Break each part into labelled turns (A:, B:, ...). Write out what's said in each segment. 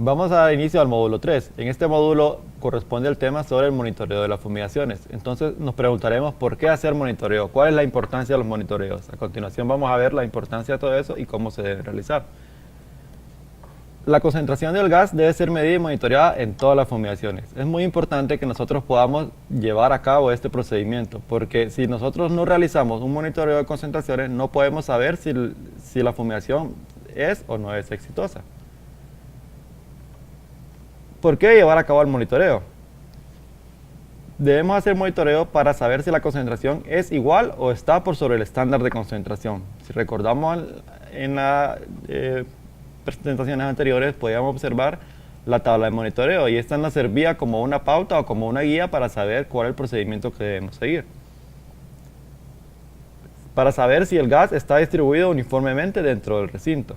A: Vamos a dar inicio al módulo 3. En este módulo corresponde el tema sobre el monitoreo de las fumigaciones. Entonces nos preguntaremos por qué hacer monitoreo, cuál es la importancia de los monitoreos. A continuación vamos a ver la importancia de todo eso y cómo se debe realizar. La concentración del gas debe ser medida y monitoreada en todas las fumigaciones. Es muy importante que nosotros podamos llevar a cabo este procedimiento, porque si nosotros no realizamos un monitoreo de concentraciones, no podemos saber si la fumigación es o no es exitosa. ¿Por qué llevar a cabo el monitoreo? Debemos hacer monitoreo para saber si la concentración es igual o está por sobre el estándar de concentración. Si recordamos en las presentaciones anteriores, podíamos observar la tabla de monitoreo y esta nos servía como una pauta o como una guía para saber cuál es el procedimiento que debemos seguir. Para saber si el gas está distribuido uniformemente dentro del recinto.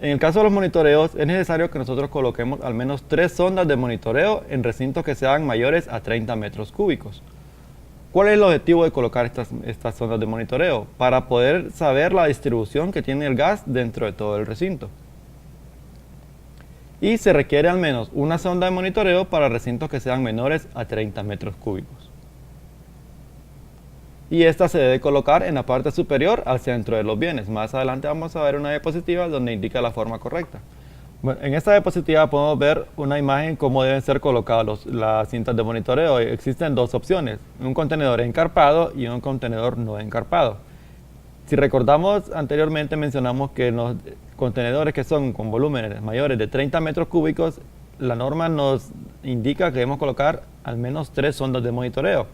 A: En el caso de los monitoreos, es necesario que nosotros coloquemos al menos 3 sondas de monitoreo en recintos que sean mayores a 30 metros cúbicos. ¿Cuál es el objetivo de colocar estas sondas de monitoreo? Para poder saber la distribución que tiene el gas dentro de todo el recinto. Y se requiere al menos una sonda de monitoreo para recintos que sean menores a 30 metros cúbicos. Y esta se debe colocar en la parte superior al centro de los bienes. Más adelante vamos a ver una diapositiva donde indica la forma correcta. Bueno, en esta diapositiva podemos ver una imagen cómo deben ser colocadas las cintas de monitoreo. Existen dos opciones, un contenedor encarpado y un contenedor no encarpado. Si recordamos anteriormente mencionamos que los contenedores que son con volúmenes mayores de 30 metros cúbicos, la norma nos indica que debemos colocar al menos 3 sondas de monitoreo.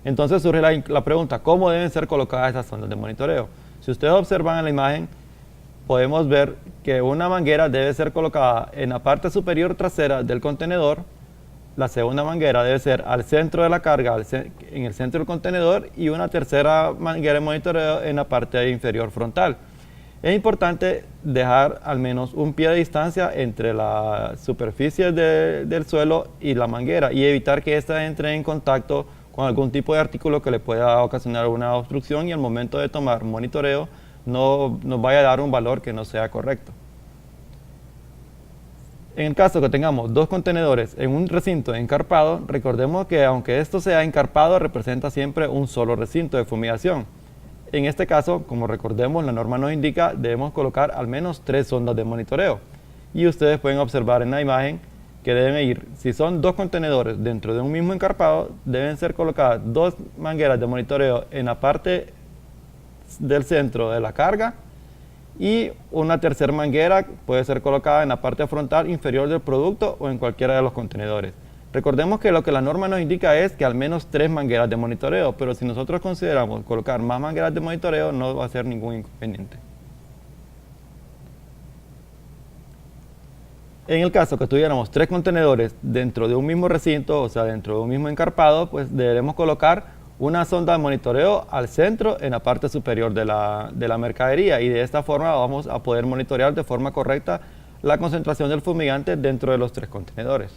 A: Entonces surge la pregunta, ¿cómo deben ser colocadas estas sondas de monitoreo? Si ustedes observan en la imagen, podemos ver que una manguera debe ser colocada en la parte superior trasera del contenedor, la segunda manguera debe ser al centro de la carga, en el centro del contenedor, y una tercera manguera de monitoreo en la parte inferior frontal. Es importante dejar al menos un pie de distancia entre la superficie del suelo y la manguera y evitar que ésta entre en contacto con algún tipo de artículo que le pueda ocasionar una obstrucción y al momento de tomar monitoreo no nos vaya a dar un valor que no sea correcto. En el caso que tengamos 2 contenedores en un recinto encarpado, recordemos que aunque esto sea encarpado, representa siempre un solo recinto de fumigación. En este caso, como recordemos, la norma nos indica debemos colocar al menos 3 sondas de monitoreo. Y ustedes pueden observar en la imagen que deben ir, si son 2 contenedores dentro de un mismo encarpado, deben ser colocadas 2 mangueras de monitoreo en la parte del centro de la carga y una tercera manguera puede ser colocada en la parte frontal inferior del producto o en cualquiera de los contenedores. Recordemos que lo que la norma nos indica es que al menos 3 mangueras de monitoreo, pero si nosotros consideramos colocar más mangueras de monitoreo no va a ser ningún inconveniente. En el caso que tuviéramos 3 contenedores dentro de un mismo recinto, o sea, dentro de un mismo encarpado, pues deberemos colocar una sonda de monitoreo al centro en la parte superior de la mercadería y de esta forma vamos a poder monitorear de forma correcta la concentración del fumigante dentro de los 3 contenedores.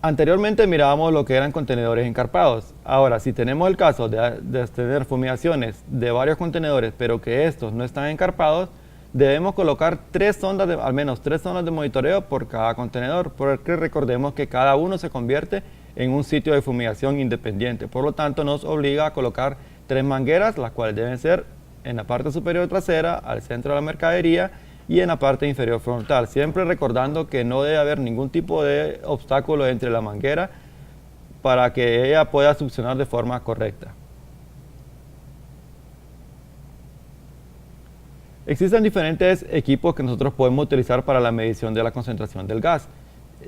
A: Anteriormente mirábamos lo que eran contenedores encarpados. Ahora, si tenemos el caso de tener fumigaciones de varios contenedores, pero que estos no están encarpados, debemos colocar al menos 3 sondas de monitoreo por cada contenedor, porque recordemos que cada uno se convierte en un sitio de fumigación independiente. Por lo tanto, nos obliga a colocar 3 mangueras, las cuales deben ser en la parte superior trasera, al centro de la mercadería y en la parte inferior frontal. Siempre recordando que no debe haber ningún tipo de obstáculo entre la manguera para que ella pueda succionar de forma correcta. Existen diferentes equipos que nosotros podemos utilizar para la medición de la concentración del gas.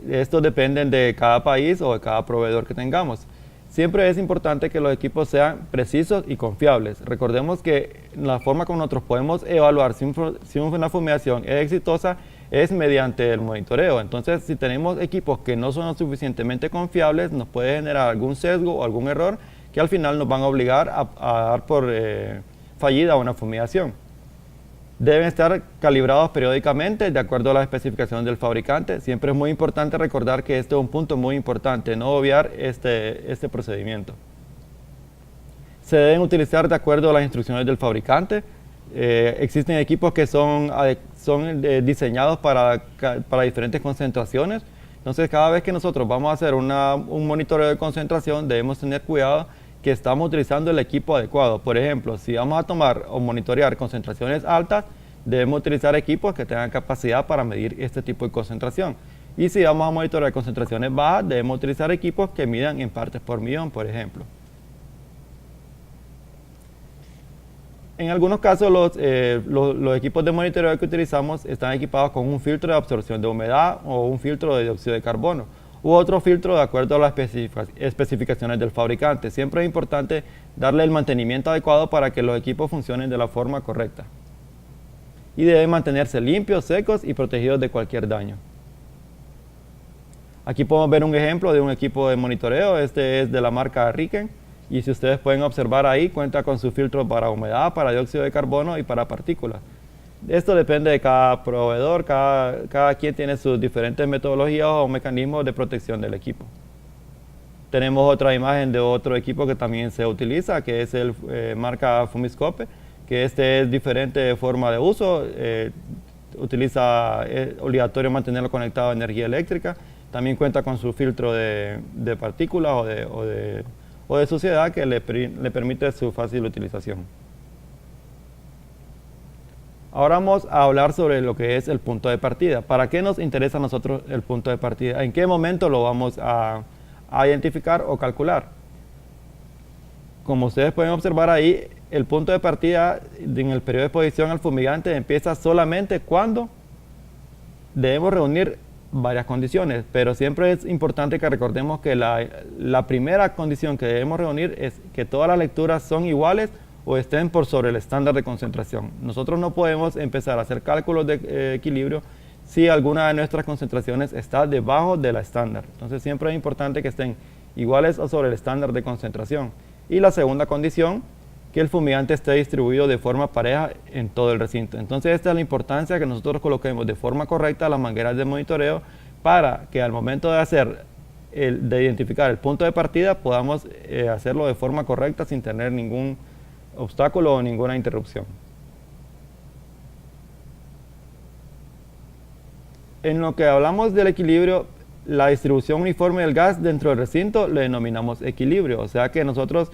A: Estos dependen de cada país o de cada proveedor que tengamos. Siempre es importante que los equipos sean precisos y confiables. Recordemos que la forma como nosotros podemos evaluar si una fumigación es exitosa es mediante el monitoreo. Entonces, si tenemos equipos que no son lo suficientemente confiables, nos puede generar algún sesgo o algún error que al final nos van a obligar a dar por fallida una fumigación. Deben estar calibrados periódicamente de acuerdo a las especificaciones del fabricante. Siempre es muy importante recordar que este es un punto muy importante, no obviar este procedimiento. Se deben utilizar de acuerdo a las instrucciones del fabricante. Existen equipos que son diseñados para diferentes concentraciones. Entonces, cada vez que nosotros vamos a hacer un monitoreo de concentración, debemos tener cuidado que estamos utilizando el equipo adecuado. Por ejemplo, si vamos a tomar o monitorear concentraciones altas, debemos utilizar equipos que tengan capacidad para medir este tipo de concentración. Y si vamos a monitorear concentraciones bajas, debemos utilizar equipos que midan en partes por millón, por ejemplo. En algunos casos, los equipos de monitoreo que utilizamos están equipados con un filtro de absorción de humedad o un filtro de dióxido de carbono u otro filtro de acuerdo a las especificaciones del fabricante. Siempre es importante darle el mantenimiento adecuado para que los equipos funcionen de la forma correcta. Y deben mantenerse limpios, secos y protegidos de cualquier daño. Aquí podemos ver un ejemplo de un equipo de monitoreo. Este es de la marca Riken. Y si ustedes pueden observar ahí, cuenta con su filtro para humedad, para dióxido de carbono y para partículas. Esto depende de cada proveedor, cada quien tiene sus diferentes metodologías o mecanismos de protección del equipo. Tenemos otra imagen de otro equipo que también se utiliza, que es el marca Fumiscope, que este es diferente forma de uso, es obligatorio mantenerlo conectado a energía eléctrica. También cuenta con su filtro de partículas o de suciedad que le permite su fácil utilización. Ahora vamos a hablar sobre lo que es el punto de partida. ¿Para qué nos interesa a nosotros el punto de partida? ¿En qué momento lo vamos a identificar o calcular? Como ustedes pueden observar ahí, el punto de partida en el periodo de exposición al fumigante empieza solamente cuando debemos reunir varias condiciones, pero siempre es importante que recordemos que la primera condición que debemos reunir es que todas las lecturas son iguales o estén por sobre el estándar de concentración. Nosotros no podemos empezar a hacer cálculos de equilibrio si alguna de nuestras concentraciones está debajo de la estándar. Entonces siempre es importante que estén iguales o sobre el estándar de concentración. Y la segunda condición, que el fumigante esté distribuido de forma pareja en todo el recinto. Entonces esta es la importancia que nosotros coloquemos de forma correcta las mangueras de monitoreo para que al momento de identificar el punto de partida podamos hacerlo de forma correcta sin tener ningún obstáculo o ninguna interrupción. En lo que hablamos del equilibrio, la distribución uniforme del gas dentro del recinto le denominamos equilibrio, o sea que nosotros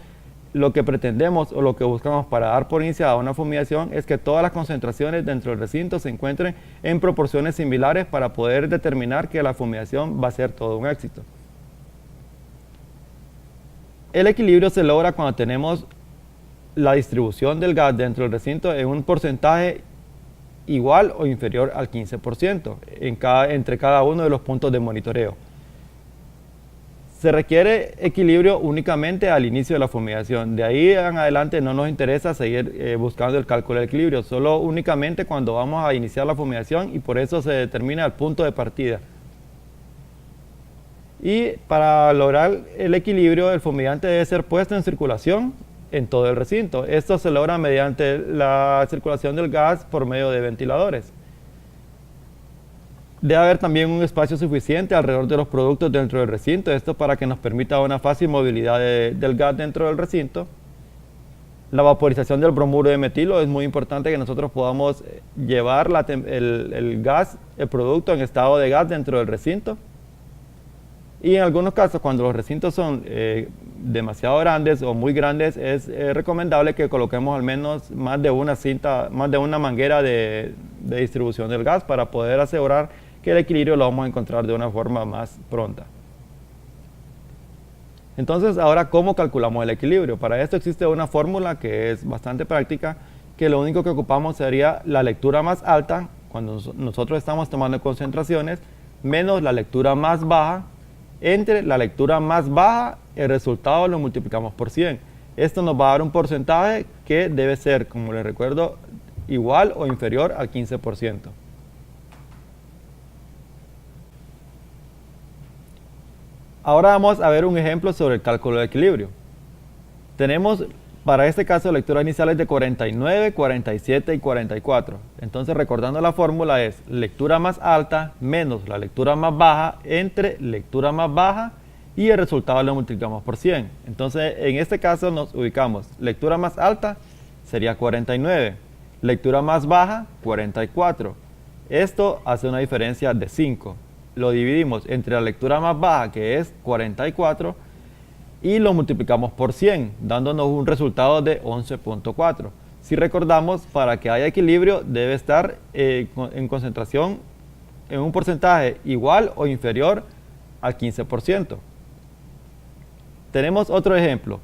A: lo que pretendemos o lo que buscamos para dar por iniciada una fumigación es que todas las concentraciones dentro del recinto se encuentren en proporciones similares para poder determinar que la fumigación va a ser todo un éxito. El equilibrio se logra cuando tenemos la distribución del gas dentro del recinto en un porcentaje igual o inferior al 15% entre cada uno de los puntos de monitoreo. Se requiere equilibrio únicamente al inicio de la fumigación. De ahí en adelante no nos interesa seguir buscando el cálculo del equilibrio, solo únicamente cuando vamos a iniciar la fumigación, y por eso se determina el punto de partida. Y para lograr el equilibrio, el fumigante debe ser puesto en circulación en todo el recinto. Esto se logra mediante la circulación del gas por medio de ventiladores. Debe haber también un espacio suficiente alrededor de los productos dentro del recinto, esto para que nos permita una fácil movilidad del gas dentro del recinto. La vaporización del bromuro de metilo, es muy importante que nosotros podamos llevar el producto en estado de gas dentro del recinto. Y en algunos casos, cuando los recintos son demasiado grandes o muy grandes, es recomendable que coloquemos al menos más de una manguera de distribución del gas para poder asegurar que el equilibrio lo vamos a encontrar de una forma más pronta. Entonces, ahora, ¿cómo calculamos el equilibrio? Para esto existe una fórmula que es bastante práctica, que lo único que ocupamos sería la lectura más alta, cuando nosotros estamos tomando concentraciones, menos la lectura más baja. Entre la lectura más baja, el resultado lo multiplicamos por 100. Esto nos va a dar un porcentaje que debe ser, como les recuerdo, igual o inferior al 15%. Ahora vamos a ver un ejemplo sobre el cálculo de equilibrio. Tenemos para este caso lecturas iniciales de 49, 47 y 44. Entonces, recordando la fórmula, es lectura más alta menos la lectura más baja entre lectura más baja, y el resultado lo multiplicamos por 100. Entonces, en este caso nos ubicamos. Lectura más alta sería 49. Lectura más baja, 44. Esto hace una diferencia de 5. Lo dividimos entre la lectura más baja, que es 44, y lo multiplicamos por 100, dándonos un resultado de 11.4. Si recordamos, para que haya equilibrio debe estar en concentración en un porcentaje igual o inferior al 15%. Tenemos otro ejemplo.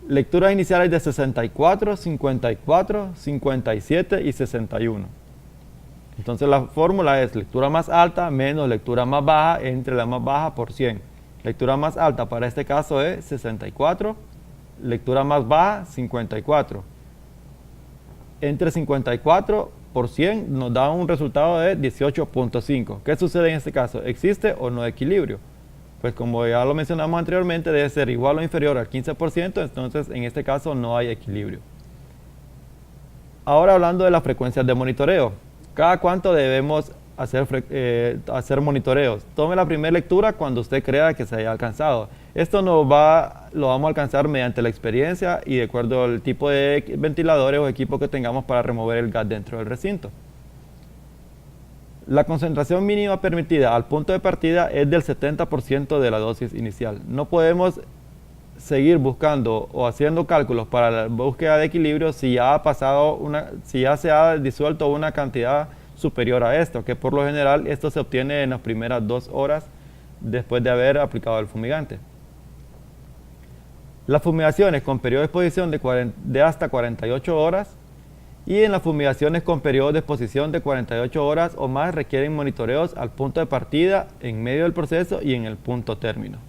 A: Lecturas iniciales de 64, 54, 57 y 61. Entonces la fórmula es lectura más alta menos lectura más baja entre la más baja por 100. Lectura más alta para este caso es 64, lectura más baja 54. Entre 54 por 100 nos da un resultado de 18.5. ¿Qué sucede en este caso? ¿Existe o no equilibrio? Pues como ya lo mencionamos anteriormente, debe ser igual o inferior al 15%, entonces en este caso no hay equilibrio. Ahora hablando de las frecuencias de monitoreo. ¿Cada cuánto debemos hacer monitoreos? Tome la primera lectura cuando usted crea que se haya alcanzado. Esto lo vamos a alcanzar mediante la experiencia y de acuerdo al tipo de ventiladores o equipo que tengamos para remover el gas dentro del recinto. La concentración mínima permitida al punto de partida es del 70% de la dosis inicial. No podemos seguir buscando o haciendo cálculos para la búsqueda de equilibrio si ya se ha disuelto una cantidad superior a esto, que por lo general esto se obtiene en las primeras 2 horas después de haber aplicado el fumigante. Las fumigaciones con periodo de exposición de hasta 48 horas y en las fumigaciones con periodo de exposición de 48 horas o más requieren monitoreos al punto de partida, en medio del proceso y en el punto término.